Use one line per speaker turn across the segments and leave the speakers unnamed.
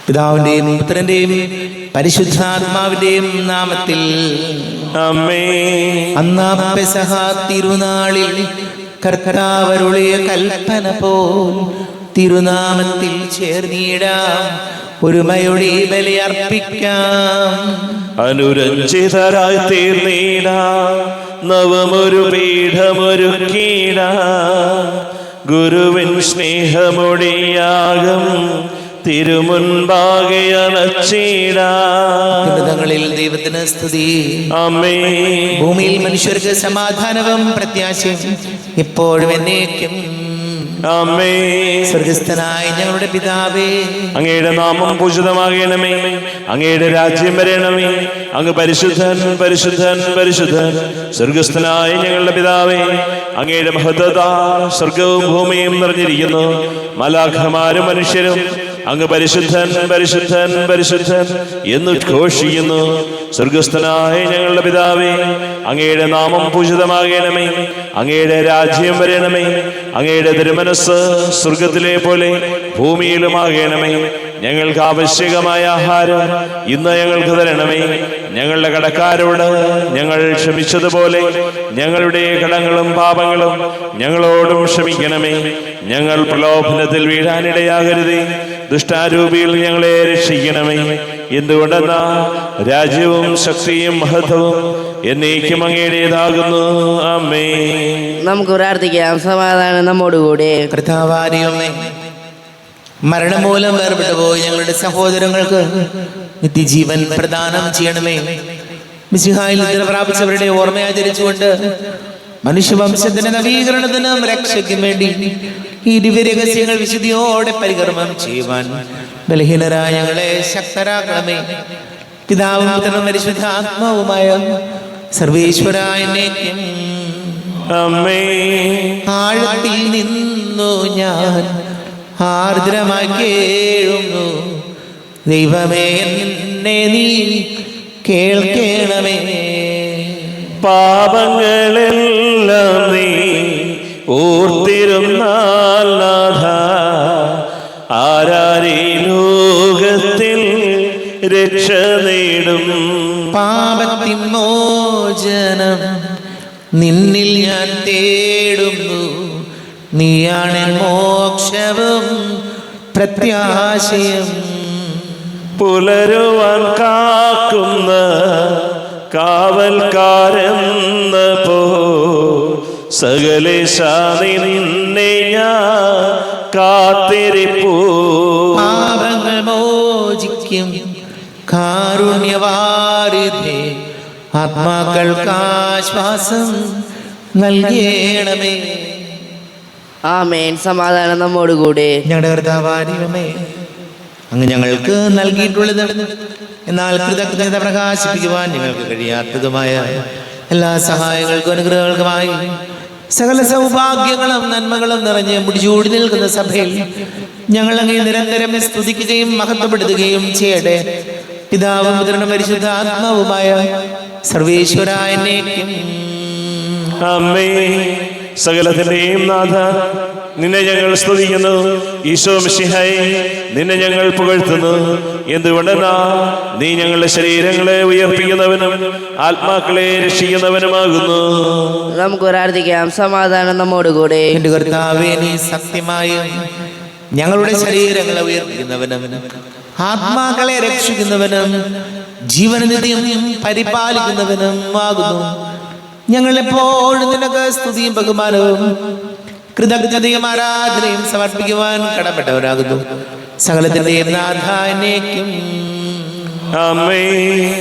പിതാവിന്റെയും പുത്രന്റെയും പരിശുദ്ധാത്മാവിന്റെയും നാമത്തിൽ
ആമേൻ.
അന്നാ പെസഹ തിരുനാളിൽ കർത്താവരുളിയ കൽപ്പന പോൽ തിരുനാമത്തിൽ ചേർന്നിടാം, ഒരുമയുടെ ബലി അർപ്പിക്കാം.
അനുരഞ്ജിതരായി തീർന്നീടാം, നവമൊരു പീഠമൊരുക്കീടാം. ഗുരുവിൻ സ്നേഹമൊടിയാകും തിരുമുൻപാകെ അണച്ചിടാം.
ദൈവത്തിന് സ്തുതി.
ആമേൻ.
ഭൂമിയിൽ മനുഷ്യർക്ക് സമാധാനവും പ്രത്യാശയും എപ്പോഴും എന്നേക്കും.
ആമേൻ.
സ്വർഗസ്ഥനായ ഞങ്ങളുടെ പിതാവേ,
അങ്ങയുടെ നാമം പൂജിതമാകണമേ, അങ്ങയുടെ രാജ്യം വരണമേ, അങ്ങ് പരിശുദ്ധൻ പരിശുദ്ധൻ പരിശുദ്ധൻ. സ്വർഗസ്ഥനായ ഞങ്ങളുടെ പിതാവേ, അങ്ങയുടെ മഹത്വത സ്വർഗവും ഭൂമിയും നിറഞ്ഞിരിക്കുന്നു. മാലാഖമാരും മനുഷ്യരും അങ്ങ് പരിശുദ്ധൻ പരിശുദ്ധൻ പരിശുദ്ധൻ എന്ന് ഘോഷിക്കുന്നു. സ്വർഗസ്ഥനായ ഞങ്ങളുടെ പിതാവേ, അങ്ങയുടെ നാമം പൂജിതമാകണമേ, അങ്ങയുടെ രാജ്യം വരണമേ, അങ്ങയുടെ തിരുമനസ്സ് സ്വർഗത്തിലെ പോലെ ഭൂമിയിലുമാകണമേ. ഞങ്ങൾക്ക് ആവശ്യകമായ ആഹാരം ഇന്ന് ഞങ്ങൾക്ക് തരണമേ. ഞങ്ങളുടെ കടക്കാരോട് ഞങ്ങൾ ക്ഷമിച്ചതുപോലെ ഞങ്ങളുടെ കടങ്ങളും പാപങ്ങളും ഞങ്ങളോടും ക്ഷമിക്കണമേ. ഞങ്ങൾ പ്രലോഭനത്തിൽ വീഴാനിടയാകരുതേ, ദുഷ്ടാരൂപിയിൽ ഞങ്ങളെ രക്ഷിക്കണമേ. എന്തുകൊണ്ടെന്നാ രാജ്യവും ശക്തിയും മഹത്വവും എന്നേക്കും അങ്ങയുടേതാകുന്നു. ആമേൻ.
നമുക്ക് പ്രാർത്ഥിക്കാം. സമാധാനം നമ്മോടുകൂടെ.
കർത്താവാരിയമ്മേ, മരണം മൂലം വേർപെട്ടു പോയി ഞങ്ങളുടെ സഹോദരങ്ങൾക്ക് നിത്യജീവൻ പ്രദാനം ചെയ്യണമേ. മിശിഹായിൽ നിദ്ര പ്രാപിച്ചവരുടെ ഓർമ്മയാചരിച്ചുകൊണ്ട് മനുഷ്യവംശത്തിന്റെ നവീകരണത്തിനും രക്ഷയ്ക്കും വേണ്ടി ഈ ദിവ്യരഹസ്യങ്ങൾ വിശുദ്ധിയോടെ പരികർമ്മം ചെയ്യുവാൻ ബലഹീനരായ ഞങ്ങളെ ശക്തരാക്കണമേ. പിതാവും പുത്രനും പരിശുദ്ധാത്മാവുമായ സർവേശ്വരായ എന്നേക്കും.
ആമേൻ.
ആഴത്തിൽ നിന്നു ഞാൻ ആർദ്രമായി കേഴുന്നു, ദൈവമേ എന്നെ നീ കേൾക്കണമേ.
പാപങ്ങളെല്ലാം നീ ഓർത്തിരുന്നാൽ നാഥ, ആരാരീ ലോകത്തിൽ രക്ഷ നേടും.
പാപത്തിൻ മോചനം നിന്നിൽ ഞാൻ തേടുന്നു, നീയാണ് മോക്ഷവും പ്രത്യാശയും.
പുലരുവാൻ കാക്കുന്ന കാവൽക്കാരെന്ന പോ സകലേശ നിന്നെ ഞാൻ കാത്തിരിപ്പൂ.
പാപങ്ങൾ മോചിക്കും കാരുണ്യവാരിധേ, ആത്മാക്കൾക്ക് ആശ്വാസം നൽകണമേ.
ആമേൻ. സമാധാനം നമ്മോടുകൂടെ.
ഞങ്ങളുടെ കർത്താവാരിയമേ, അങ്ങ് ഞങ്ങൾക്ക് നൽകിയിട്ടുള്ളത് എന്നാൽ കൃതജ്ഞത പ്രകാശിപ്പിക്കുവാൻ ഞങ്ങൾക്ക് കഴിയാത്തതുമായ എല്ലാ സഹായങ്ങൾക്കും അനുഗ്രഹങ്ങൾക്കുമായി സകല സൗഭാഗ്യങ്ങളും നന്മകളും നിറഞ്ഞ് മുടിചൂടി നിൽക്കുന്ന സഭയിൽ ഞങ്ങൾ അങ്ങേ നിരന്തരം സ്തുതിക്കുകയും മഹത്വപ്പെടുത്തുകയും ചെയ്യട്ടെ. പിതാവും പുത്രനും പരിശുദ്ധ ആത്മാവുമായ സർവേശ്വരായ എന്നേക്കും.
ആമേൻ. സകലത്തിന്റെയും നാഥ, നിന്നെ ഞങ്ങൾ സ്തുതിക്കുന്നു. ഈശോ മിശിഹായേ, നിന്നെ ഞങ്ങൾ പുകഴ്ത്തുന്നു. എന്തുകൊണ്ടെന്നാ നീ ഞങ്ങളുടെ ശരീരങ്ങളെ ഉയർപ്പിക്കുന്നവനും ആത്മാക്കളെ രക്ഷിക്കുന്നവനുമാകുന്നു.
നമുക്ക് പ്രാർത്ഥിക്കാം. സമാധാനം നമ്മോടുകൂടെ.
എന്റെ കർത്താവേ, നീ സത്യമായും ഞങ്ങളുടെ ശരീരങ്ങളെ ഉയർപ്പിക്കുന്നവനും ആത്മാക്കളെ രക്ഷിക്കുന്നവനും ജീവനനിധിയും പരിപാലിക്കുന്നവനും ആകുന്നു. ഞങ്ങൾ എപ്പോഴും നിനക്ക് സ്തുതിയും ബഹുമാനവും കൃതജ്ഞതയും ആരാധനയും സമർപ്പിക്കുവാൻ കടപ്പെട്ടവരാകുന്നു. സകലത്തിന്റെയും നാഥ എന്നേക്കും.
ആമേൻ.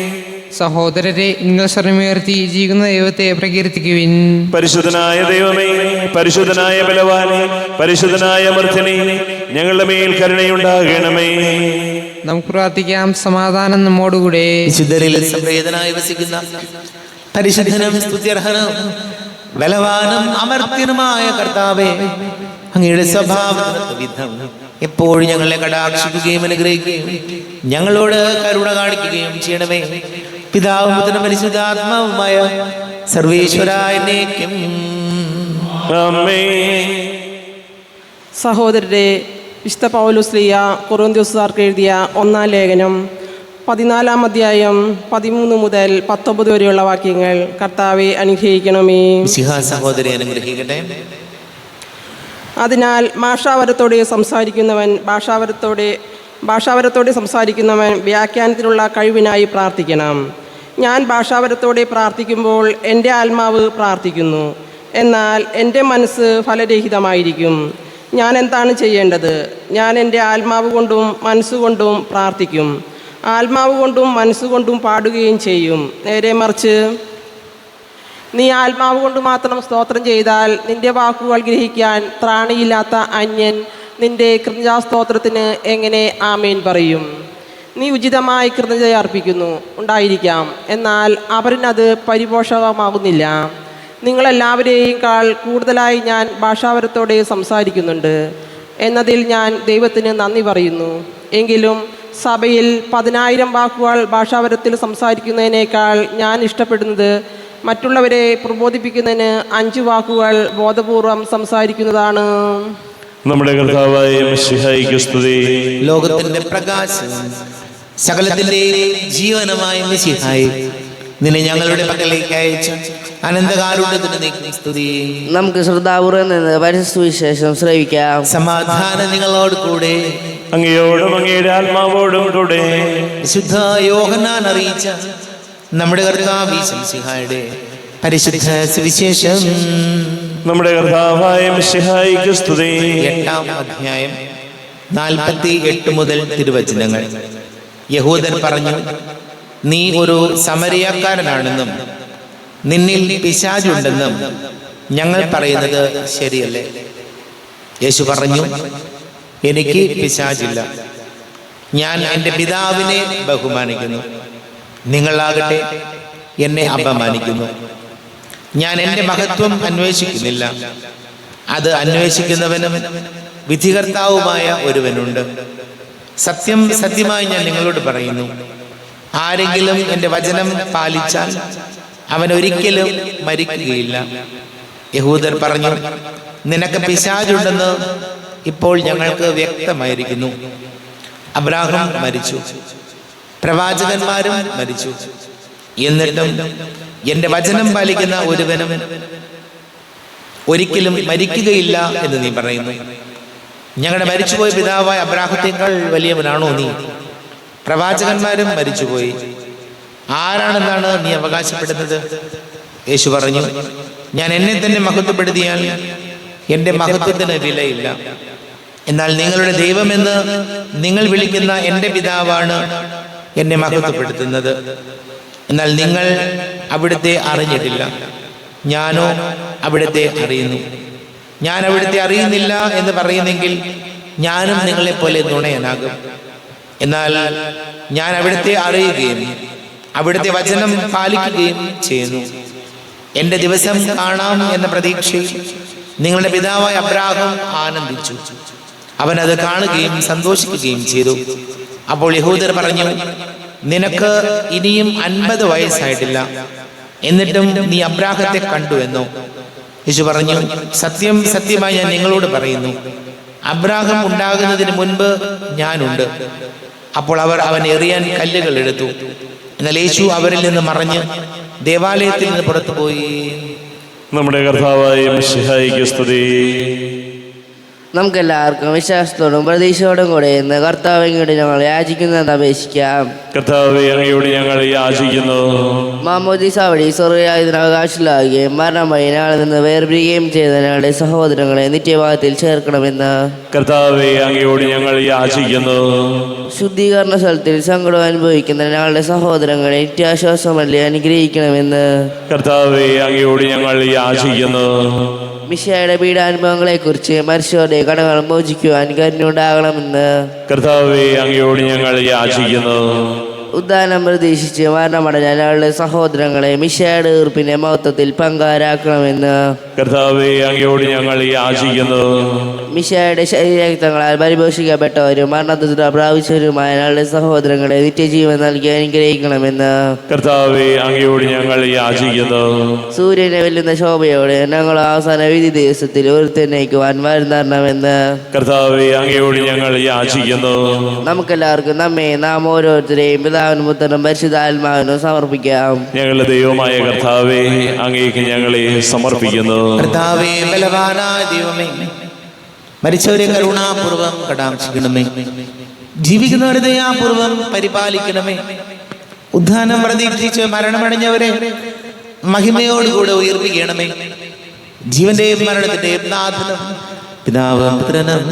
സഹോദരരെ, നിങ്ങൾ സ്വരമുയർത്തി ജീവിക്കുന്ന ദൈവത്തെ പ്രകീർത്തിക്കുവിൻ.
പരിശുദ്ധനായ ദൈവമേ, പരിശുദ്ധനായ ബലവാനെ, പരിശുദ്ധനായ അമർത്യനെ, ഞങ്ങളുടെ മേൽ കരുണയുണ്ടാകണമേ.
നമുക്ക് പ്രാർത്ഥിക്കാം. സമാധാനം നമ്മോടുകൂടെ.
വിശുദ്ധരിൽ സംപ്രീതനായി വസിക്കുന്ന പരിശുദ്ധനും സ്തുത്യർഹനും ബലവാനും അമർത്യനുമായ കർത്താവേ, അങ്ങയുടെ സ്വഭാവവിധം എപ്പോഴും ഞങ്ങളെ കടാക്ഷിക്കുകയും അനുഗ്രഹിക്കുകയും ഞങ്ങളോട് കരുണ കാണിക്കുകയും ചെയ്യണമേ. പിതാവും പുത്രനും പരിശുദ്ധാത്മാവുമായ സർവേശ്വരായ എന്നേക്കും.
ആമേൻ.
സഹോദരരെ, വിശുദ്ധ പൗലോസ്ലീയ കൊറിന്ത്യൻകാർക്ക് എഴുതിയ 1-ാം ലേഖനം 14-ാം അധ്യായം 13 മുതൽ 19 വരെയുള്ള വാക്യങ്ങൾ കർത്താവെ അനുഗ്രഹിക്കണമേ.
മിശിഹാ സഹോദരി അനുഗ്രഹിക്കട്ടെ.
അതിനാൽ ഭാഷാവരത്തോടെ സംസാരിക്കുന്നവൻ വ്യാഖ്യാനത്തിനുള്ള കഴിവിനായി പ്രാർത്ഥിക്കണം. ഞാൻ ഭാഷാവരത്തോടെ പ്രാർത്ഥിക്കുമ്പോൾ എൻ്റെ ആത്മാവ് പ്രാർത്ഥിക്കുന്നു, എന്നാൽ എൻ്റെ മനസ്സ് ഫലരഹിതമായിരിക്കും. ഞാൻ എന്താണ് ചെയ്യേണ്ടത്? ഞാൻ എൻ്റെ ആത്മാവ് കൊണ്ടും മനസ്സുകൊണ്ടും പ്രാർത്ഥിക്കും, ആത്മാവ് കൊണ്ടും മനസ്സുകൊണ്ടും പാടുകയും ചെയ്യും. നേരെ മറിച്ച് നീ ആത്മാവ് കൊണ്ട് മാത്രം സ്തോത്രം ചെയ്താൽ നിന്റെ വാക്കുകൾ ഗ്രഹിക്കാൻ ത്രാണിയില്ലാത്ത അന്യൻ നിന്റെ കൃതജ്ഞതാസ്തോത്രത്തിന് എങ്ങനെ ആമേൻ പറയും? നീ ഉചിതമായി കൃതജ്ഞത അർപ്പിക്കുന്നു ഉണ്ടായിരിക്കാം, എന്നാൽ അവരിനത് പരിപോഷകമാകുന്നില്ല. നിങ്ങളെല്ലാവരെയും കൂടുതലായി ഞാൻ ഭാഷാവരത്തോടെ സംസാരിക്കുന്നുണ്ട് എന്നതിൽ ഞാൻ ദൈവത്തിന് നന്ദി പറയുന്നു. എങ്കിലും സഭയിൽ 10,000 വാക്കുകൾ ഭാഷാവരത്തിൽ സംസാരിക്കുന്നതിനേക്കാൾ ഞാൻ ഇഷ്ടപ്പെടുന്നത് മറ്റുള്ളവരെ പ്രബോധിപ്പിക്കുന്നതിന് 5 വാക്കുകൾ ബോധപൂർവം സംസാരിക്കുന്നതാണ്.
നമ്മുടെ കർത്താവായ മിശിഹായ്ക്ക് സ്തുതി.
ലോകത്തിന്റെ പ്രകാശം സകലത്തിന്റെ ജീവനമായ മിശിഹായി നിന്നെ ഞങ്ങളുടെ പക്കലേക്ക് അയച്ചു അനന്തകാരുണ്യത്തിന് നീക്കും സ്തുതി.
നമുക്ക് ശ്രദ്ധാപൂർവം നിന്ന് പരിശുദ്ധവിശേഷം ശ്രവിക്കാം.
സമാധാനം നിങ്ങളോട് കൂടെ,
അങ്ങയോടും അങ്ങയുടെ ആത്മാവോടും കൂടെ.
വിശുദ്ധ യോഹന്നാൻ അറിയിച്ച നമ്മുടെ കർത്താവ് മിശിഹായുടെ പരിശുദ്ധ സുവിശേഷം.
നമ്മുടെ കർത്താവായ മിശിഹായ്ക്ക് സ്തുതി.
8-ാം അധ്യായം 48 മുതൽ തിരുവചനങ്ങൾ. യഹൂദൻ പറഞ്ഞു, നീ ഒരു സമരിയക്കാരനാണെന്നും നിന്നിൽ പിശാചുണ്ടെന്നും ഞങ്ങൾ പറയുന്നത് ശരിയല്ലേ? യേശു പറഞ്ഞു, എനിക്ക് പിശാചില്ല. ഞാൻ എൻ്റെ പിതാവിനെ ബഹുമാനിക്കുന്നു, നിങ്ങളാകട്ടെ എന്നെ അപമാനിക്കുന്നു. ഞാൻ എൻ്റെ മഹത്വം അന്വേഷിക്കുന്നില്ല, അത് അന്വേഷിക്കുന്നവനും വിധികർത്താവുമായ ഒരുവനുണ്ട്. സത്യം സത്യമായി ഞാൻ നിങ്ങളോട് പറയുന്നു, ആരെങ്കിലും എൻ്റെ വചനം പാലിച്ചാൽ അവൻ ഒരിക്കലും മരിക്കുകയില്ല. യഹൂദർ പറഞ്ഞു, നിനക്ക് പിശാചുണ്ടെന്ന് ഇപ്പോൾ ഞങ്ങൾക്ക് വ്യക്തമായിരിക്കുന്നു. അബ്രാഹാം മരിച്ചു, പ്രവാചകന്മാരും മരിച്ചു, എന്നിട്ടും എൻ്റെ വചനം പാലിക്കുന്ന ഒരുവനും ഒരിക്കലും മരിക്കുകയില്ല എന്ന് നീ പറയുന്നു. ഞങ്ങളുടെ മരിച്ചുപോയ പിതാവായ അബ്രാഹത്തേക്കാൾ വലിയവനാണോ നീ? പ്രവാചകന്മാരും മരിച്ചുപോയി, ആരാണെന്നാണ് നീ അവകാശപ്പെടുന്നത്? യേശു പറഞ്ഞു, ഞാൻ എന്നെ തന്നെ മഹത്വപ്പെടുത്തിയാൽ എൻ്റെ മഹത്വത്തിന് വിലയില്ല. എന്നാൽ നിങ്ങളുടെ ദൈവമെന്ന് നിങ്ങൾ വിളിക്കുന്ന എൻ്റെ പിതാവാണ് എന്നെ മഹത്വപ്പെടുത്തുന്നത്. എന്നാൽ നിങ്ങൾ അവിടുത്തെ അറിഞ്ഞിട്ടില്ല, ഞാനോ അവിടുത്തെ അറിയുന്നു. ഞാൻ അവിടുത്തെ അറിയുന്നില്ല എന്ന് പറയുന്നെങ്കിൽ ഞാനും നിങ്ങളെപ്പോലെ നുണയനാകും. എന്നാൽ ഞാൻ അവിടുത്തെ അറിയുകയും അവിടുത്തെ വചനം പാലിക്കുകയും ചെയ്യുന്നു. എൻ്റെ ദിവസം കാണാം എന്ന പ്രതീക്ഷയിൽ നിങ്ങളുടെ പിതാവായ അബ്രാഹാം ആനന്ദിച്ചു. അവൻ അത് കാണുകയും സന്തോഷിക്കുകയും ചെയ്തു. അപ്പോൾ യഹൂദർ പറഞ്ഞു, നിനക്ക് ഇനിയും 50 വയസ്സായിട്ടില്ല, എന്നിട്ടും നീ അബ്രാഹത്തെ കണ്ടു എന്നോ? യേശു പറഞ്ഞു, സത്യം സത്യമായി ഞാൻ നിങ്ങളോട് പറയുന്നു, അബ്രാഹാം ഉണ്ടാകുന്നതിന് മുൻപ് ഞാനുണ്ട്. അപ്പോൾ അവർ അവൻ എറിയാൻ കല്ലുകൾ എടുത്തു. എന്നാൽ യേശു അവരിൽ നിന്ന് മറഞ്ഞ് ദേവാലയത്തിൽ നിന്ന് പുറത്തുപോയി.
നമ്മുടെ കർത്താവായ മിശിഹായ്ക്ക് സ്തുതി.
നമുക്കെല്ലാവർക്കും വിശ്വാസത്തോടും പ്രതീക്ഷയോടും കൂടെ ഇന്ന് കർത്താവ് ഇങ്ങോട്ട് ഞങ്ങൾ യാചിക്കുന്നത് അപേക്ഷിക്കാം.
കർത്താവേ, അങ്ങയോട് ഞങ്ങൾ യാചിക്കുന്നു.
മാമോദീസ വഴി സ്വർഗ്ഗരാജ്യത്തിന് അവകാശികളാകുകയും മരണം വഴി ഞങ്ങളിൽ നിന്ന് വേർപിരിയുകയും ചെയ്ത ഞങ്ങളുടെ സഹോദരങ്ങളെ നിത്യഭാഗത്തിൽ ചേർക്കണമെന്ന്
കർത്താവേ, അങ്ങയോട് ഞങ്ങൾ യാചിക്കുന്നു.
ശുദ്ധീകരണ സ്ഥലത്തിൽ സങ്കടം അനുഭവിക്കുന്ന ഞങ്ങളുടെ സഹോദരങ്ങളെ നിത്യാശ്വാസമല്ലേ അനുഗ്രഹിക്കണമെന്ന്
കർത്താവേ, അങ്ങയോട് ഞങ്ങൾ യാചിക്കുന്നു.
മിശിഹായുടെ പീഡാനുഭവങ്ങളെക്കുറിച്ച് മനുഷ്യരുടെ കടങ്ങൾ മോചിക്കുവാൻ കരുണയുണ്ടാകണമെന്ന്
കർത്താവേ, അങ്ങയോട് ഞങ്ങൾ യാചിക്കുന്നു.
ഉദ്ധാനം പ്രതീക്ഷിച്ച് മരണമടഞ്ഞ ഞങ്ങളുടെ സഹോദരങ്ങളെ മിശിഹായുടെ ഈർപ്പിന്റെ മഹത്വത്തിൽ പങ്കാരാക്കണമെന്ന്
കർത്താവെ അങ്ങയോട് ഞങ്ങൾ യാചിക്കുന്നു.
മിശിഹായുടെ ശരീരരക്തങ്ങളാൽ പരിപോഷിക്കപ്പെട്ടവരും മരണത്തിൽ പ്രാപിച്ചവരുമായ ഞങ്ങളുടെ സഹോദരങ്ങളെ നിത്യജീവൻ നൽകി അനുഗ്രഹിക്കണമെന്ന്
കർത്താവെ അങ്ങയോട് ഞങ്ങൾ യാചിക്കുന്നു.
സൂര്യനെ വെല്ലുന്ന ശോഭയോടെ ഞങ്ങൾ അവസാന വിധി ദിവസത്തിൽ ഒരുത്തന്നേക്കുവാൻ വരുന്നണമെന്ന്
കർത്താവെ അങ്ങയോട് ഞങ്ങൾ യാചിക്കുന്നു.
നമുക്കെല്ലാവർക്കും നാം ഓരോരുത്തരെയും പിതാവിനും പുത്രനും പരിശുദ്ധാത്മാവിനും സമർപ്പിക്കാം.
ഞങ്ങളുടെ ദൈവമായ കർത്താവെ അങ്ങേക്ക് ഞങ്ങളെ സമർപ്പിക്കുന്നു.
കർത്താവേ, ബലവാനായ ദൈവമേ, മരിച്ചവരെ കരുണാപൂർവം കടാക്ഷിക്കണമേ. ജീവിക്കുന്നവരെ ദയാപൂർവം പരിപാലിക്കണമേ. ഉദ്ധാനം പ്രതീക്ഷിച്ച് മരണമടഞ്ഞവരെ മഹിമയോടുകൂടെ ഉയർപ്പിക്കണമേ. ജീവന്റെയും മരണത്തിന്റെയും നാഥനും പിതാവും പുത്രനും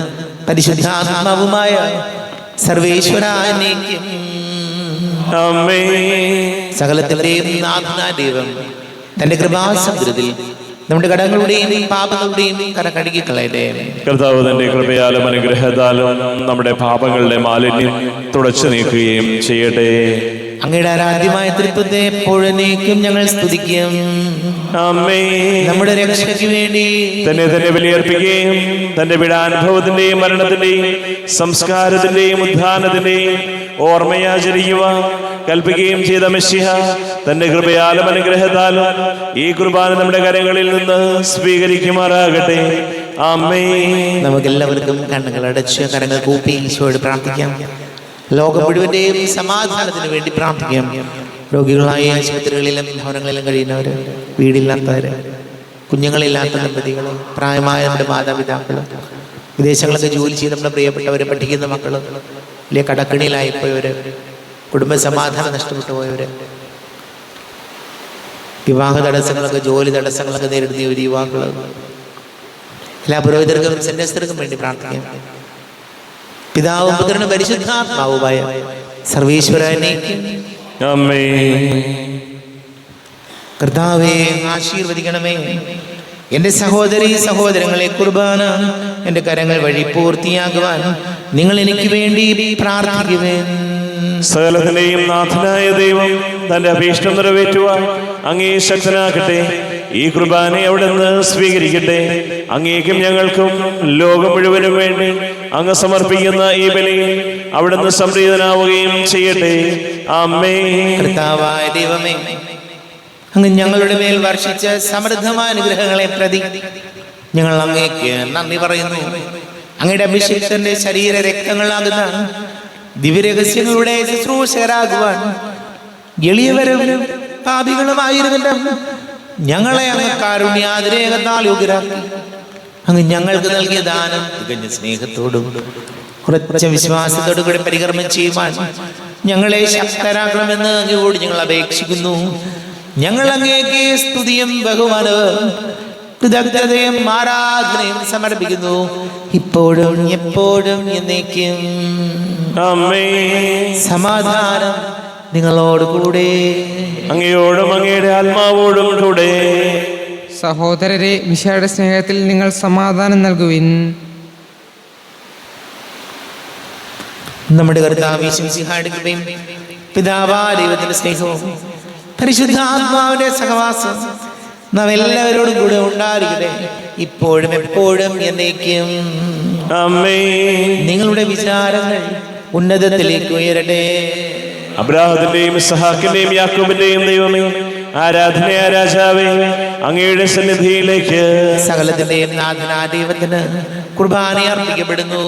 പരിശുദ്ധാത്മാവുമായ സർവേശ്വരായ നീക്കും സകലത്തിന്റെയും നാഥനായ ദൈവം തന്റെ കൃപാസമുദ്രത്തിൽ നമ്മുടെ കടങ്ങളുടെയും പാപങ്ങളുടെയും കര കഴുകിക്കളയട്ടെ.
കർത്താവ് തന്റെ കൃപയാലും അനുഗ്രഹത്താലും നമ്മുടെ പാപങ്ങളുടെ മാലിന്യം തുടച്ചു നീക്കുകയും ചെയ്യട്ടെ.
അങ്ങയുടെ ആരാധ്യമായ തൃത്വത്തെ എപ്പോഴേക്കും ഞങ്ങൾ സ്തുതിക്കും. നമ്മുടെ രക്ഷയ്ക്ക് വേണ്ടി
തന്നെ ബലിയർപ്പിക്കുകയും തന്റെ പീഡാനുഭവത്തിന്റെയും മരണത്തിന്റെയും സംസ്കാരത്തിന്റെയും ഉദ്ധാനത്തിന്റെയും ഓർമ്മയാചരിക്കുവാൻ കൽപ്പിക്കുകയും ചെയ്ത മെസ്സിഹ തന്റെ കൃപയാലും അനുഗ്രഹത്താലും ഈ കുർബാന നമ്മുടെ കരങ്ങളിൽ നിന്ന് സ്വീകരിക്കുമാറാകട്ടെ. ആമേൻ.
നമുക്കെല്ലാവർക്കും കണ്ണുകൾ അടച്ച് കരങ്ങൾ കൂപ്പി ഈശോയോട് പ്രാർത്ഥിക്കാം. ലോകം മുഴുവന്റെയും സമാധാനത്തിന് വേണ്ടി പ്രാർത്ഥിക്കാം. രോഗികളായ ആശുപത്രികളിലും ഭവനങ്ങളിലും കഴിയുന്നവര്, വീടില്ലാത്തവര്, കുഞ്ഞുങ്ങളില്ലാത്ത ദമ്പതികൾ, പ്രായമായ നമ്മുടെ മാതാപിതാക്കൾ, വിദേശങ്ങളൊക്കെ ജോലി ചെയ്ത് നമ്മുടെ പ്രിയപ്പെട്ടവര്, പഠിക്കുന്ന മക്കള്, വലിയ കടക്കിണിയിലായിപ്പോയവര്, കുടുംബ സമാധാനം നഷ്ടപ്പെട്ടു പോയവര്, വിവാഹ തടസ്സങ്ങളൊക്കെ, ജോലി തടസ്സങ്ങളൊക്കെ നേരിടുന്ന ഒരു യുവാക്കള്, എല്ലാ പുരോഹിതർക്കും സന്യസ്തർക്കും വേണ്ടി പ്രാർത്ഥിക്കാം. പിതാവും പുത്രനും പരിശുദ്ധാത്മാവുമായ സർവേശ്വരനെ കർത്താവേ ആശീർവദിക്കണമേ. എൻ്റെ സഹോദരീ സഹോദരങ്ങളെ, കുർബാന എൻ്റെ കരങ്ങൾ വഴി പൂർത്തിയാകുവാൻ നിങ്ങൾ എനിക്ക് വേണ്ടി പ്രാർത്ഥിക്കുവേൻ.
സകലത്തിന്റെയും നാഥനായ ദൈവം തന്റെ അഭീഷ്ടം നിറവേറ്റുവാൻ അങ്ങേ ശക്തനാക്കട്ടെ. ഈ കുർബാനയെ അവിടുന്ന് സ്വീകരിക്കട്ടെ. അങ്ങേക്കും ഞങ്ങൾക്കും ലോകം മുഴുവനും വേണ്ടി അങ്ങ് സമർപ്പിക്കുന്ന ഈ ബലിയിൽ അവിടുന്ന് സംപ്രീതനാവുകയും ചെയ്യട്ടെ. ആമേൻ.
കർത്താവായ ദൈവമേ, അങ്ങ് ഞങ്ങളുടെ മേൽ വർഷിച്ച സമൃദ്ധമായ അനുഗ്രഹങ്ങളെ പ്രതി ഞങ്ങൾ അങ്ങേക്ക് നന്ദി പറയുന്നു. അങ്ങയുടെ അഭിഷേകത്തിന്റെ ശരീര രക്തങ്ങളാകുന്ന ദിവ്യരഹസ്യങ്ങളുടെ ശുശ്രൂഷകരാകുവാൻ എളിയവരും പാപികളുമായിരുന്നില്ല ഞങ്ങളെ അങ്ങ് കാരുണ്യാതിരേകത്താൽ യോഗ്യരാക്കി. അങ്ങ് ഞങ്ങൾക്ക് നൽകിയ ദാനം തികഞ്ഞ സ്നേഹത്തോടും ഉറച്ച വിശ്വാസത്തോടും കൂടെ പരികർമ്മം ചെയ്യുവാൻ ഞങ്ങളെ ശക്തരാക്കണമെന്ന് അങ്ങയോട് ഞങ്ങൾ അപേക്ഷിക്കുന്നു. ഞങ്ങൾ അങ്ങേക്ക് സ്തുതിയും ബഹുമാനവും കൃതജ്ഞതയും ആരാധനയും സമർപ്പിക്കുന്നു, ഇപ്പോഴും എപ്പോഴും എന്നേക്കും.
ആമേൻ.
സമാധാനം നിങ്ങളോട് കൂടെ,
അങ്ങയോടും അങ്ങയുടെ ആത്മാവോടും കൂടെ.
സഹോദരരെ, മിശിഹായുടെ സ്നേഹത്തിൽ നിങ്ങൾ സമാധാനം നൽകുവിൻ.
നമ്മുടെ കർത്താവ് മിശിഹായുടെ കൃപയും പിതാവായ ദൈവത്തിന്റെ സ്നേഹവും പരിശുദ്ധാത്മാവിന്റെ സഹവാസം നാം എല്ലാവരോടും കൂടെ ഉണ്ടായിരിക്കട്ടെ, ഇപ്പോഴും എപ്പോഴും എന്നേക്കും.
ആമേൻ.
നിങ്ങളുടെ വിചാരങ്ങൾ ഉന്നതത്തിലേക്ക് ഉയരട്ടെ.
അബ്രാഹത്തിന്റെയും ഇസ്ഹാക്കിന്റെയും യാക്കോബിന്റെയും ദൈവമേ, ആരാധനയായ രാജാവേ, അങ്ങയുടെ സന്നിധിയിലേക്ക്
സകലത്തിന്റെയും നാഥനായ ദൈവത്തിന് കുർബാന അർപ്പിക്കപ്പെടുന്നു.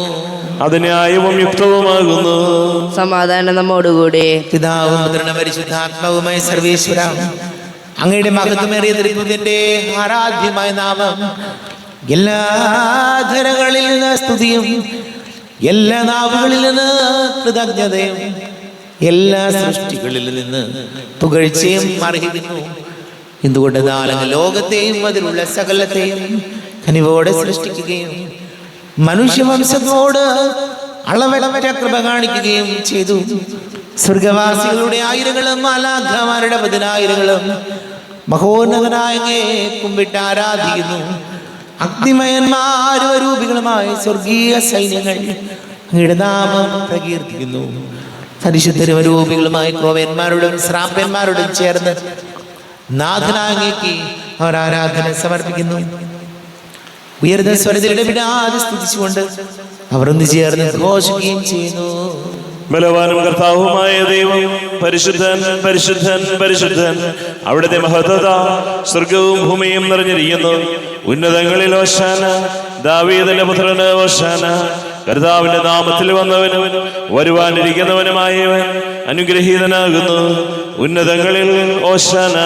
അത് ന്യായവും യുക്തവുമാകുന്നു.
സമാധാനം നമ്മോടുകൂടി.
പിതാവും പുത്രനും പരിശുദ്ധാത്മാവുമായ സർവേശ്വര, അങ്ങയുടെ മഹത്വമേറിയ തൃത്വത്തിന്റെ ആരാധ്യമായ നാമം എല്ലാ ധരകളിൽ നിന്ന് സ്തുതിയും എല്ലാ നാവുകളിൽ നിന്ന് കൃതജ്ഞതയും എല്ലാ സൃഷ്ടികളിൽ നിന്ന് പുകഴ്ചയും അർഹിക്കുന്നു. എന്തുകൊണ്ട് ലോകത്തെയും അതിലുള്ള സകലത്തെയും കനിവോടെ സൃഷ്ടിക്കുകയും മനുഷ്യവംശത്തോട് അളവറ്റ കൃപ കാണിക്കുകയും ചെയ്തു. സ്വർഗവാസികളുടെ ആയിരങ്ങളും മാലാഖമാരുടെ പതിനായിരങ്ങളും മഹോന്നതനായ അങ്ങയെ കുമ്പിട്ട് ആരാധിക്കുന്നു. അഗ്നിമയന്മാരും അരൂപികളുമായ സ്വർഗീയ സൈന്യങ്ങൾ അങ്ങയുടെ നാമം പ്രകീർത്തിക്കുന്നു. പരിശുദ്ധരും അരൂപികളുമായ ക്രോവന്മാരോടും ശ്രാപ്പന്മാരോടും ചേർന്ന് നാഥനായ അങ്ങേക്ക് അവർ ആരാധന സമർപ്പിക്കുന്നു. ഉയർന്ന സ്വരത്തിലൂടെ വിടാതെ സ്തുതിച്ചുകൊണ്ട് അവർ ഒന്ന് ചേർന്ന് ഘോഷിക്കുകയും ചെയ്യുന്നു.
ബലവാനും കർത്താവുമായ ദൈവം പരിശുദ്ധൻ പരിശുദ്ധൻ പരിശുദ്ധൻ. അവിടുത്തെ മഹത്വത സ്വർഗവും ഭൂമിയും നിറഞ്ഞിരിക്കുന്നു. ഉന്നതങ്ങളിൽ ഓശാന, ദാവീദിന്റെ പുത്രന് ഓശാന. കർത്താവിന്റെ നാമത്തിൽ വന്നവനും വരുവാനിരിക്കുന്നവനുമായവൻ അനുഗ്രഹീതനാകുന്നു. ഉന്നതങ്ങളിൽ ഓശാന.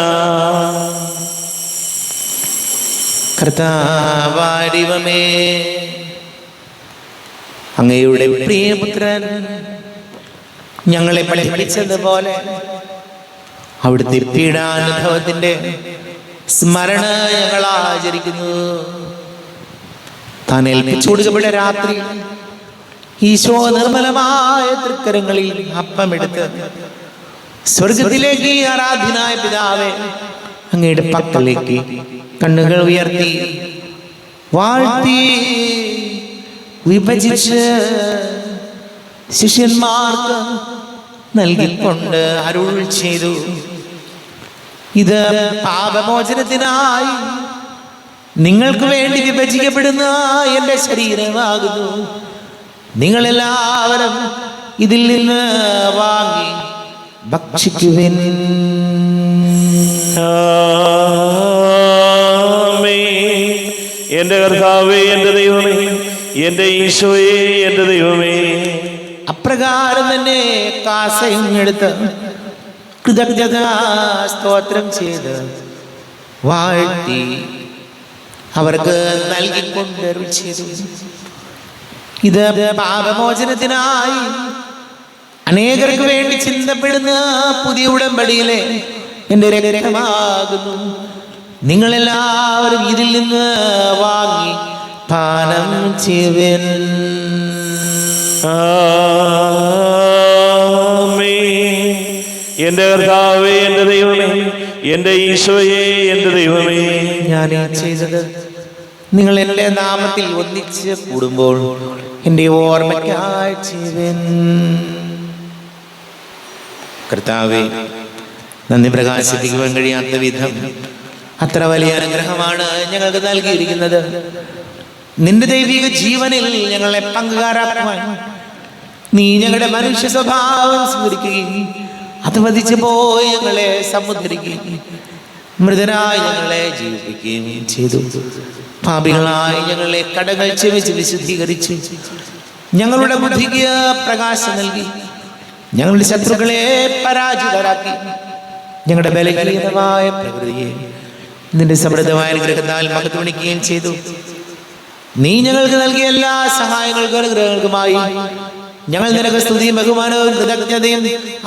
കർത്താവാരിവമേ, അങ്ങയുടെ പ്രിയപുത്രൻ ഞങ്ങളെ പഠിപ്പിച്ചതുപോലെ അവിടുത്തെ പീഡാനുഭവത്തിന്റെ സ്മരണ ഞങ്ങൾ ആചരിക്കുന്നു. താൻ ഏൽപ്പിച്ചു കൊടുക്കപ്പെട്ട രാത്രി ഈശോ നിർമ്മലമായ തൃക്കരങ്ങളിൽ അപ്പമെടുത്ത് സ്വർഗത്തിലേക്ക് ആരാധ്യനായ പിതാവേ അങ്ങയുടെ പക്കലേക്ക് കണ്ണുകൾ ഉയർത്തി വാഴ്ത്തി വിഭജിച്ച് ശിഷ്യന്മാർക്ക് നൽകിക്കൊണ്ട് അരുൾ ചെയ്തു, ഇത് പാപമോചനത്തിനായി നിങ്ങൾക്ക് വേണ്ടി വിഭജിക്കപ്പെടുന്ന എൻ്റെ ശരീരമാകുന്നു. നിങ്ങളെല്ലാവരും ഇതിൽ നിന്ന് വാങ്ങി ഭക്ഷിക്കുവിൻ.
എന്റെ കർത്താവേ, എന്റെ ദൈവമേ, എന്റെ ഈശോയെ, എന്റെ ദൈവമേ.
അപ്രകാരം തന്നെ കാസയും എടുത്ത് കൃതജ്ഞതാ സ്തോത്രം ചെയ്ത് വാഴ്ത്തി അവർക്ക് നൽകിക്കൊണ്ട് അരുൾ ചെയ്തു, ഇത് പാപമോചനത്തിനായി അനേകർക്ക് വേണ്ടി ചിന്തപ്പെടുന്ന പുതിയ ഉടമ്പടിയിലെ എൻ്റെ രക്തമാകുന്നു. നിങ്ങളെല്ലാവരും ഇതിൽ നിന്ന് വാങ്ങി പാനം ചെയ്യുവിൻ.
എന്റെ കർത്താവേ, എന്റെ ദൈവമേ, എന്റെ ഈശോയെ, എന്റെ ദൈവമേ.
ഞാൻ ചെയ്തത് നിങ്ങൾ എൻ്റെ നാമത്തിൽ ഒന്നിച്ച് കൂടുമ്പോൾ എൻ്റെ ഓർമ്മയ്ക്കായി ചെയ്യുവിൻ. കർത്താവേ, നന്ദി പ്രകാശിപ്പിക്കുവാൻ കഴിയാത്ത വിധം അത്ര വലിയ അനുഗ്രഹമാണ് ഞങ്ങൾക്ക് നൽകിയിരിക്കുന്നത്. നിന്റെ ദൈവിക ജീവനിൽ ഞങ്ങളെ പങ്കുകാരാക്കുവാൻ നീ ഞങ്ങളുടെ മനുഷ്യ സ്വഭാവം സ്വീകരിക്കുകയും അത് വധിച്ചു പോയി ഞങ്ങളെ സമുദ്രിക്കുകയും മൃതരായി ഞങ്ങളെ ജീവിപ്പിക്കുകയും ചെയ്തു. പാപികളായി ഞങ്ങളെ കടകൾ ക്ഷമിച്ച് വിശുദ്ധീകരിച്ച് ഞങ്ങളുടെ ബുദ്ധിക്ക് പ്രകാശം നൽകി ഞങ്ങളുടെ ശത്രുക്കളെ പരാജിതരാക്കി ഞങ്ങളുടെ ബലഹീനമായ പ്രകൃതിയെ നിന്റെ സമൃദ്ധമായ അനുഗ്രഹത്താൽ മഹത്വണിക്കുകയും ചെയ്തു. നീ ഞങ്ങൾക്ക് നൽകിയ എല്ലാ സഹായങ്ങൾക്കും അനുഗ്രഹങ്ങൾക്കുമായി ഞങ്ങൾ നിനക്ക് സ്തുതിയും ബഹുമാനവും കൃതജ്ഞതയും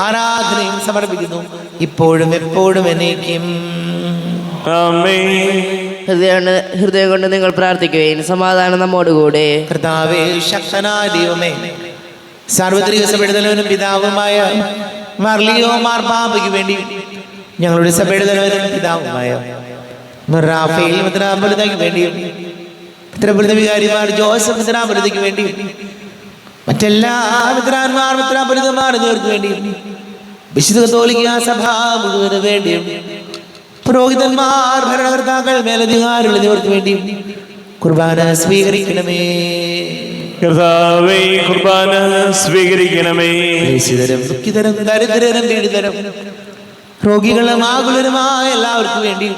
ആരാധനയും സമർപ്പിക്കുന്നു, ഇപ്പോഴും എപ്പോഴും എന്നേക്കും.
ഹൃദയം കൊണ്ട് നിങ്ങൾ പ്രാർത്ഥിക്കുകയും സമാധാനം നമ്മോടുകൂടെ.
കർത്താവേ, ശക്തനായ ദൈവമേ, സാർവത്രിക സഭയുടെ തലവനും പിതാവുമായ മാർലിയോ മാർപ്പാപ്പയ്ക്ക് വേണ്ടി ഞങ്ങളുടെ സഭയുടെ തലവനും പിതാവുമായ റാഫേൽ മിത്രാപൊലീത്തയ്ക്ക് വേണ്ടിയും മിത്രപൊലീത്തവികാരിമാർ ജോസഫ് മിത്രാപൊലീത്തയ്ക്ക് വേണ്ടിയും മറ്റെല്ലാ മിത്രാന്മാർ മിത്രാപൊലീത്തമാർ എന്നിവർക്ക് വേണ്ടിയും വിശുദ്ധ കത്തോലിക്ക സഭ മുഴുവന് വേണ്ടിയും പുരോഹിതന്മാർ, ഭരണകർത്താക്കൾ, മേലധികാരികൾ എന്നിവർക്ക് വേണ്ടിയും കുർബാന സ്വീകരിക്കണമേ.
കർത്താവേ, കുർബാന സ്വീകരിക്കണമേ.
ദുഃഖിതരും ദരിദ്രരും പീഡിതരും രോഗികളും ആകുലരുമായ എല്ലാവർക്കും വേണ്ടി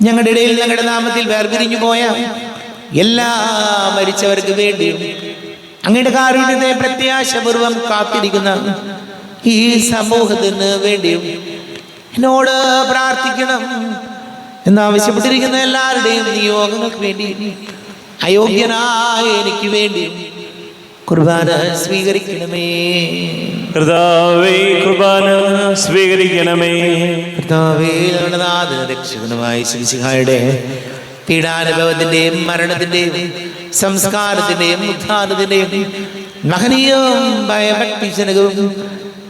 ഞങ്ങളുടെ ഇടയിൽ ഞങ്ങളുടെ നാമത്തിൽ വേർപിരിഞ്ഞു പോയ എല്ലാ മരിച്ചവർക്ക് വേണ്ടിയും അങ്ങയുടെ കാരുണ്യത്തെ പ്രത്യാശപൂർവം കാത്തിരിക്കുന്ന ഈ സമൂഹത്തിന് വേണ്ടിയും എന്നോട് പ്രാർത്ഥിക്കണം എന്നാവശ്യപ്പെട്ടിരിക്കുന്ന എല്ലാവരുടെയും നിയോഗങ്ങൾക്ക് വേണ്ടി അയോഗ്യനായ എനിക്ക് വേണ്ടി കുർബാന സ്വീകരിക്കണമേ.
കർത്താവേ, കുർബാന സ്വീകരിക്കണമേ.
കർത്താവേ, നമ്മുടെ നാഥന രക്ഷകനുമായ ശിശിഹായുടെ പീഡാനുഭവത്തിന്റെയും മരണത്തിന്റെയും സംസ്കാരത്തിന്റെയും ഉത്ഥാനത്തിന്റെയും മഹനീയവും ഭയഭക്തിജനകവും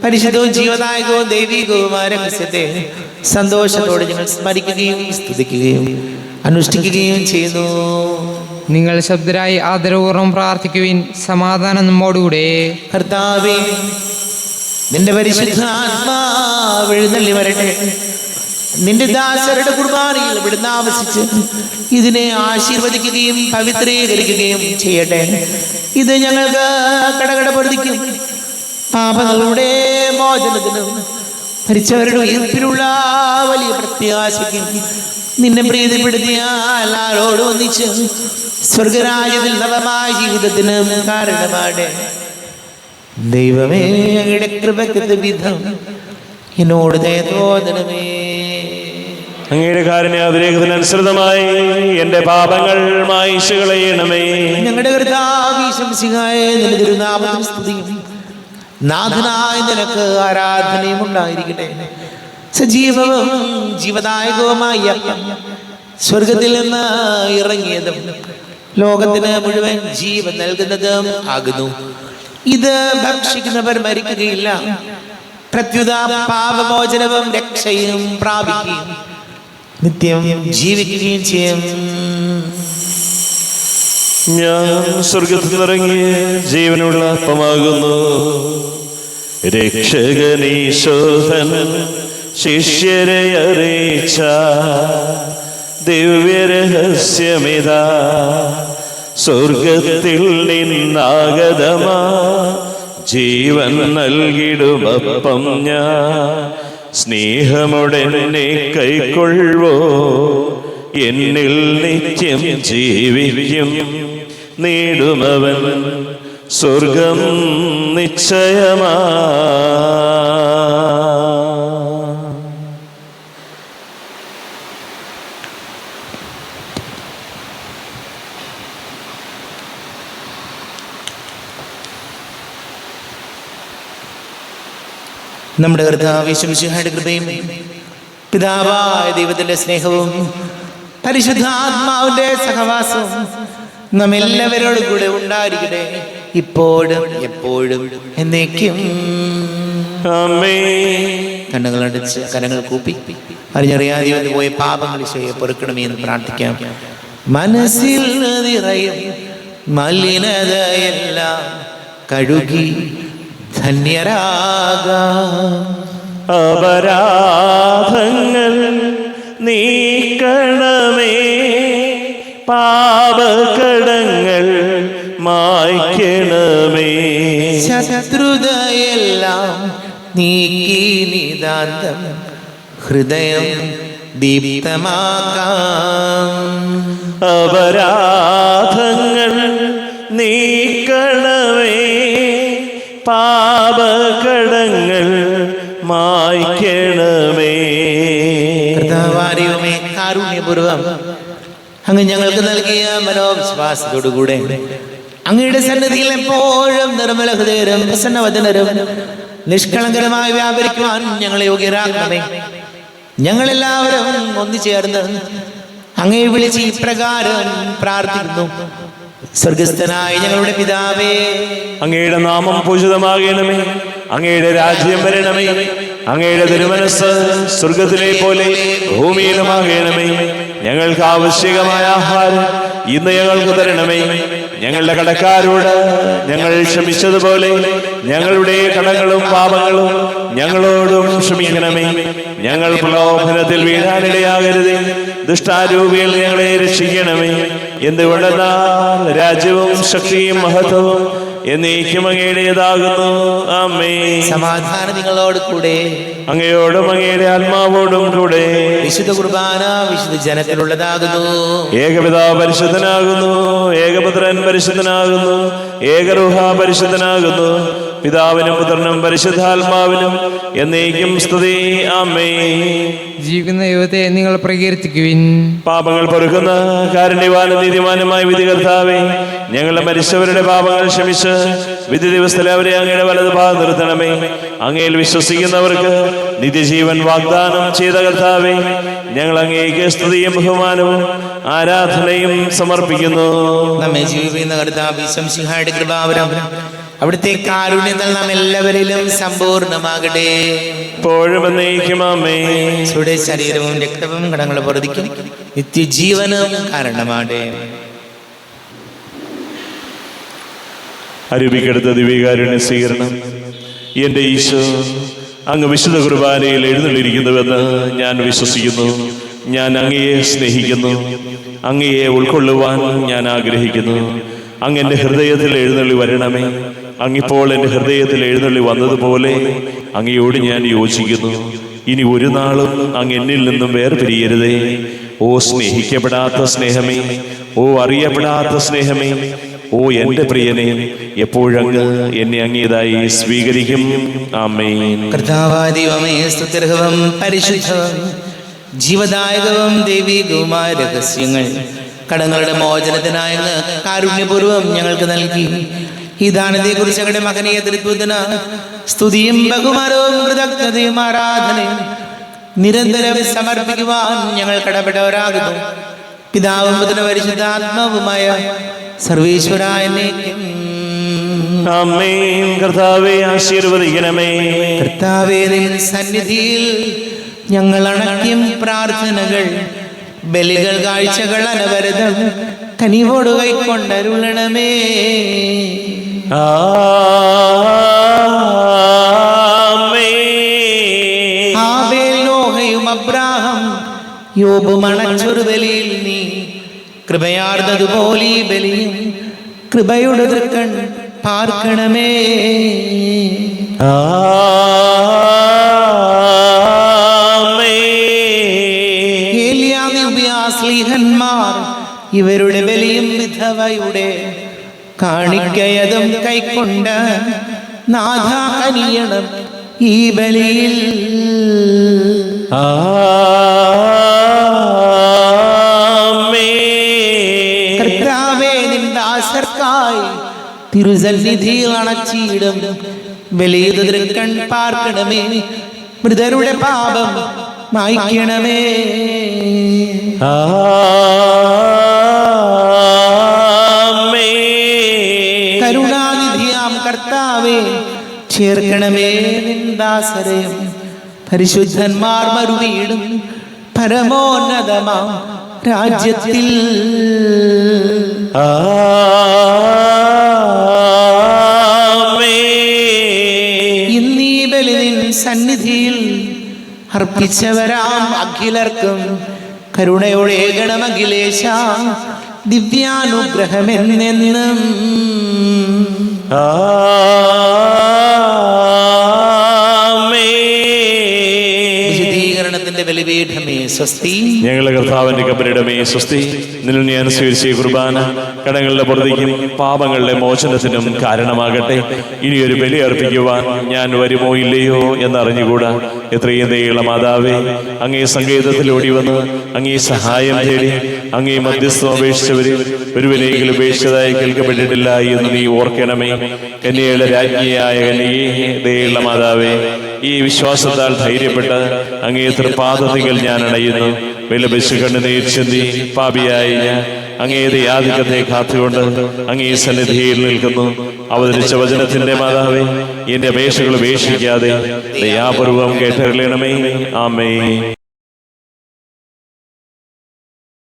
പരിശുദ്ധവും ജീവദായകവും ദൈവികവുമായ രഹസ്യത്തെ സന്തോഷത്തോടെ ഞങ്ങൾ സ്മരിക്കുകയും സ്തുതിക്കുകയും അനുഷ്ഠിക്കുകയും ചെയ്യുന്നു.
നിങ്ങൾ ശബ്ദരായി ആദരപൂർവ്വം പ്രാർത്ഥിക്കുവിൻ. സമാധാനം നമ്മോടുകൂടെ.
കർത്താവേ, നിന്റെ പരിശുദ്ധാത്മാവ് എഴുന്നള്ളി വരട്ടെ. നിന്റെ ദാസരുടെ കുർബാനയിൽ ഇവിടുന്ന് ആവസിച്ച് ഇതിനെ ആശീർവദിക്കുകയും പവിത്രീകരിക്കുകയും ചെയ്യട്ടെ. ഇത് ഞങ്ങൾക്ക് കടകടപ്പെടുത്തിക്കും പാപങ്ങളുടെ മോചനത്തിനും മരിച്ചവരുടെ ഉയർപ്പിലുള്ള വലിയ പ്രത്യാശയ്ക്കും നിന്നെ പ്രീതിപ്പെടുത്തിയ എല്ലാവരോടും ഒന്നിച്ച് സ്വർഗരാജ്യത്തിൽ നവമായ ജീവിതത്തിന് കാരണമാണ്. ദൈവമേ, അങ്ങയുടെ കൃപയ്ക്ക് വിധം എന്നോട് ദയ തോന്നണമേ.
അങ്ങയുടെ കാരുണ്യാതിരേകത്തിനനുസൃതമായി എന്റെ പാപങ്ങൾ മായിച്ചു കളയണമേ.
ഞങ്ങളുടെ കർത്താവേ ശംസിഹായേ, നിന്റെ തിരുനാമത്തിന് സ്തുതിയും നാഥനായ നിനക്ക് ആരാധനയും ഉണ്ടായിരിക്കട്ടെ. സജീവവും ജീവദായകവുമായ അപ്പം സ്വർഗത്തിൽ നിന്ന് ഇറങ്ങിയതും ലോകത്തിന് മുഴുവൻ ജീവൻ നൽകുന്നതും ആകുന്നു. ഇത് ഭക്ഷിക്കുന്നവർ മരിക്കുകയില്ല, പ്രത്യുത പാപമോചനവും രക്ഷയും പ്രാപിക്കുകയും നിത്യം ജീവിക്കുകയും ചെയ്യും.
ഞാൻ സ്വർഗത്തിൽ നിന്നിറങ്ങി ജീവനുള്ള അപ്പമാകുന്നു. രക്ഷകനീശോധൻ ശിഷ്യരെ അറിയിച്ച ദിവ്യരഹസ്യമിതാ, സ്വർഗത്തിൽ നിന്നാഗതമാ ജീവൻ നൽകിടുമപ്പം ഞാൻ. സ്നേഹമുടനെ കൈക്കൊള്ളുവോ, എന്നിൽ നിത്യം ജീവിക്കും. നേടുമവൻ സ്വർഗം നിശ്ചയമാ.
നമ്മുടെ കർത്താവേ ശംസിഹായുടെ കൃപയും പിതാവായ ദൈവത്തിന്റെ സ്നേഹവും പരിശുദ്ധാത്മാവിന്റെ സഹവാസവും നമ്മെല്ലാവരോടും കൂടെ ഉണ്ടായിരിക്കട്ടെ, ഇപ്പോഴും എപ്പോഴും എന്നേക്കും. കണ്ണുകളടച്ച് കരങ്ങൾ കൂപ്പി അറിഞ്ഞറിയാതെ വന്നു പോയ പാപങ്ങൾ ഈശോയെ പൊറുക്കണമേ എന്ന് പ്രാർത്ഥിക്കാം. മനസ്സിൽ നിറയും മലിനതയെല്ലാം കഴുകി ധന്യരാകാം.
അപരാധങ്ങൾ നീക്കണമേ, പാപകടങ്ങൾ മായ്ക്കണമേ.
ശത്രുതയെല്ലാം നീക്കി നിതാന്തം ഹൃദയം ദീപ്തമാക്കാം.
അപരാധങ്ങൾ നീക്കണമേ, പാപകടങ്ങൾ മായ്ക്കണമേ.
കർത്താവാരിയുമേ, കാരുണ്യപൂർവം അങ്ങ് ഞങ്ങൾക്ക് നൽകിയ മനോവിശ്വാസത്തോടുകൂടെ അങ്ങയുടെ സന്നിധിയിൽ എപ്പോഴും നിർമ്മല ഹൃദയരും പ്രസന്നവദനരും നിഷ്കളങ്കരമായി വ്യാപരിക്കുവാൻ ഞങ്ങളെ യോഗ്യരാക്കണമേ. ഞങ്ങളെല്ലാവരും ഒന്നുചേർന്ന് അങ്ങയെ വിളിച്ച് ഇപ്രകാരം പ്രാർത്ഥിക്കുന്നു. സ്വർഗസ്ഥനായ ഞങ്ങളുടെ പിതാവേ,
അങ്ങയുടെ നാമം പൂജിതമാകണമേ, അങ്ങയുടെ രാജ്യം വരണമേ, അങ്ങയുടെ തിരുമനസ് സ്വർഗത്തിലെ പോലെ ഭൂമിയിലുമാകണമേ. ഞങ്ങൾക്ക് ആവശ്യകമായ ആഹാരം ഇന്ന് ഞങ്ങൾക്ക് തരണമേ. ഞങ്ങളുടെ കടക്കാരോട് ഞങ്ങൾ ക്ഷമിച്ചതുപോലെ ഞങ്ങളുടെ കടങ്ങളും പാപങ്ങളും ഞങ്ങളോടും ക്ഷമിക്കണമേ. ഞങ്ങൾ പ്രലോഭനത്തിൽ വീഴാനിടയാകരുതേ, ദുഷ്ടാരൂപിയിൽ ഞങ്ങളെ രക്ഷിക്കണമേ. എന്തുകൊണ്ടെന്നാൽ രാജ്യവും ശക്തിയും മഹത്വവും എന്നേക്കും അങ്ങയുടേതാകുന്നു. ആമേൻ.
സമാധാനം നിങ്ങളോട് കൂടെ,
അങ്ങയോടും അങ്ങയുടെ ആത്മാവോടും കൂടെ.
വിശുദ്ധ കുർബാന വിശുദ്ധ ജനത്തിലുള്ളതാകുന്നു.
ഏകപിതാവ് പരിശുദ്ധനാകുന്നു, ഏകപുത്രൻ പരിശുദ്ധനാകുന്നു, ഏകരൂഹ പരിശുദ്ധനാകുന്നു. പിതാവിനും പുത്രനും പരിശുദ്ധാത്മാവിനും എന്നേക്കും സ്തുതി. ആമേൻ.
ജീവിക്കുന്ന ദൈവത്തെ നിങ്ങൾ പ്രകീർത്തിക്കുവിൻ.
പാപങ്ങൾ പൊറുക്കുന്ന കാരുണ്യവാനും നീതിമാനുമായ വിധികർത്താവേ, ഞങ്ങളുടെ മരിച്ചവരുടെ പാപങ്ങൾ ക്ഷമിച്ച് വിധി ദിവസത്തിൽ അവരെ അങ്ങയുടെ വലത് ഭാഗം നിർത്തണമേ. അങ്ങയിൽ വിശ്വസിക്കുന്നവർക്ക് നിത്യജീവൻ വാഗ്ദാനം ചെയ്ത കർത്താവേ, ഞങ്ങൾ അങ്ങേക്ക് സ്തുതിയും ബഹുമാനവും ആരാധനയും സമർപ്പിക്കുന്നു.
നമ്മെ ജീവിക്കുന്ന കർത്താവേ ശംസിഹായുടെ കൃപാവരം അവിടുത്തെ കാരുണ്യം നാം എല്ലാവരിലും സമ്പൂർണ്ണമാകട്ടെ.
ഇപ്പോഴും എന്നേക്കും ആമേൻ.
യുടെ ശരീരവും രക്തവും കടങ്ങൾ പൊറുതിക്കും നിത്യജീവനും കാരണമാകട്ടെ.
അരൂപിക്കെടുത്ത ദിവ്യകാരുണ്യ സ്വീകരണം. എൻ്റെ ഈശോ അങ്ങ് വിശുദ്ധ കുർബാനയിൽ എഴുന്നള്ളിരിക്കുന്നുവെന്ന് ഞാൻ വിശ്വസിക്കുന്നു. ഞാൻ അങ്ങയെ സ്നേഹിക്കുന്നു. അങ്ങയെ ഉൾക്കൊള്ളുവാൻ ഞാൻ ആഗ്രഹിക്കുന്നു. അങ്ങ് എൻ്റെ ഹൃദയത്തിൽ എഴുന്നള്ളി വരണമേ. അങ്ങിപ്പോൾ എൻ്റെ ഹൃദയത്തിൽ എഴുന്നള്ളി വന്നതുപോലെ അങ്ങയോട് ഞാൻ യോജിക്കുന്നു. ഇനി ഒരു നാളും അങ്ങ് എന്നിൽ നിന്നും വേർപിരിയരുതേ. ഓ സ്നേഹിക്കപ്പെടാത്ത സ്നേഹമേ, ഓ അറിയപ്പെടാത്ത സ്നേഹമേ, ഓ എൻ്റെ പ്രിയനെ, എപ്പോഴങ്ങ് എന്നെ അങ്ങേതായി സ്വീകരിക്കും. ആമേൻ.
കർത്താവായ ദൈവമേ, സ്തുത്യർഹവും പരിശുദ്ധവും ജീവദായകവും ദൈവികവുമായ രഹസ്യങ്ങൾ കടങ്ങളുടെ മോചനത്തിനായി കാരുണ്യപൂർവ്വം ഞങ്ങൾക്ക് നൽകി. ഈ ദാനത്തെക്കുറിച്ച് ഞങ്ങളുടെ മകനീയ തൃത്വത്തിന് സ്തുതിയും ബഹുമാനവും കൃതജ്ഞതയും ആരാധനയും നിരന്തരം സമർപ്പിക്കുവാൻ ഞങ്ങൾ കടപ്പെട്ടവരാകുന്നു. പിതാവും പുത്രനും പരിശുദ്ധാത്മാവുമായ സർവീശ്വരായ
ആമേൻ. കർത്താവേ ആശീർവദിക്കണമേ.
കർത്താവേ, നിൻ സന്നിധിയിൽ ഞങ്ങൾ അണയ്ക്കും പ്രാർത്ഥനകൾ, ബലികൾ, കാഴ്ചകൾ അനവരതം കനിവോട് കൈക്കൊണ്ടരുളണമേ. ആബേൽ, നോഹയും അബ്രാഹം യോബും അണച്ചൊരു ബലിയിൽ നീ കൃപയാർന്നതുപോലെ ഈ ബലിയും കൃപയുടെ തൃക്കൺ പാർക്കണമേ. സ്ലീഹന്മാർ ഇവരുടെ ബലിയും വിധവയുടെ കാണിക്കയതും കൈക്കൊണ്ട് നാഥ കനിയണം ഈ ബലിയിൽ. കർത്താവേ, നിൻ ദാസർക്കായി തിരുസന്നിധിയിൽ അണച്ചിടും ബലിയുടെ തൃക്കൺ പാർക്കണമേ. മൃതരുടെ പാപം മായ്ക്കണമേ. കരുണാനിധിയാം കർത്താവേ, ചേർക്കണമേ നിൻ ദാസരെയും പരിശുദ്ധന്മാർ മരുവീടും പരമോന്നതമാം രാജ്യത്തിൽ. ഇന്നീ ബലി നിൻ സന്നിധിയിൽ അർപ്പിച്ചവരാം അഖിലർക്കും കരുണയോടെ ഗണമഖിലേശ ദിവ്യാനുഗ്രഹമെന്നെന്നും. വിശുദ്ധീകരണത്തിന്റെ ബലിപീഠമേ സ്വസ്തി.
ഞങ്ങളുടെ കർത്താവിന്റെ കബരിടമേ സ്വസ്തി. നിന്നിൽ ഞാൻ സ്വീകരിച്ച കുർബാന കടങ്ങളുടെ പൊറുതിക്കും പാപങ്ങളുടെ മോചനത്തിനും കാരണമാകട്ടെ. ഇനിയൊരു ബലി അർപ്പിക്കുവാൻ ഞാൻ വരുമോ ഇല്ലയോ എന്നറിഞ്ഞുകൂടാ. എത്രയും ദയുള്ള മാതാവേ, അങ്ങേ സങ്കേതത്തിൽ ഓടി വന്ന് അങ്ങേ സഹായം തേടി അങ്ങേ മധ്യസ്ഥം അപേക്ഷിച്ചവരിൽ ഒരുവനെങ്കിലും ഉപേക്ഷിച്ചതായി കേൾക്കപ്പെട്ടിട്ടില്ല എന്ന് നീ ഓർക്കണമേ. കന്യകയുടെ രാജ്ഞിയായ കന്യകേ, ദയുള്ള മാതാവേ, ഈ വിശ്വാസത്താൽ ധൈര്യപ്പെട്ട് അങ്ങേ തൃപാദത്തിങ്കൽ ഞാൻ അണയുന്നു. വിലപിച്ചു കണ്ണുനീർ ചിന്തി പാപിയായി ഞാൻ അങ്ങേ ദയാധിക്യത്തെ കാത്തുകൊണ്ട് അങ്ങേ സന്നിധിയിൽ നിൽക്കുന്നു. അവതരിച്ച വചനത്തിന്റെ മാതാവേ, എന്റെ അപേക്ഷകൾ ഉപേക്ഷിക്കാതെ ദയാപൂർവം കേട്ടറിയണമേ. ആമേൻ.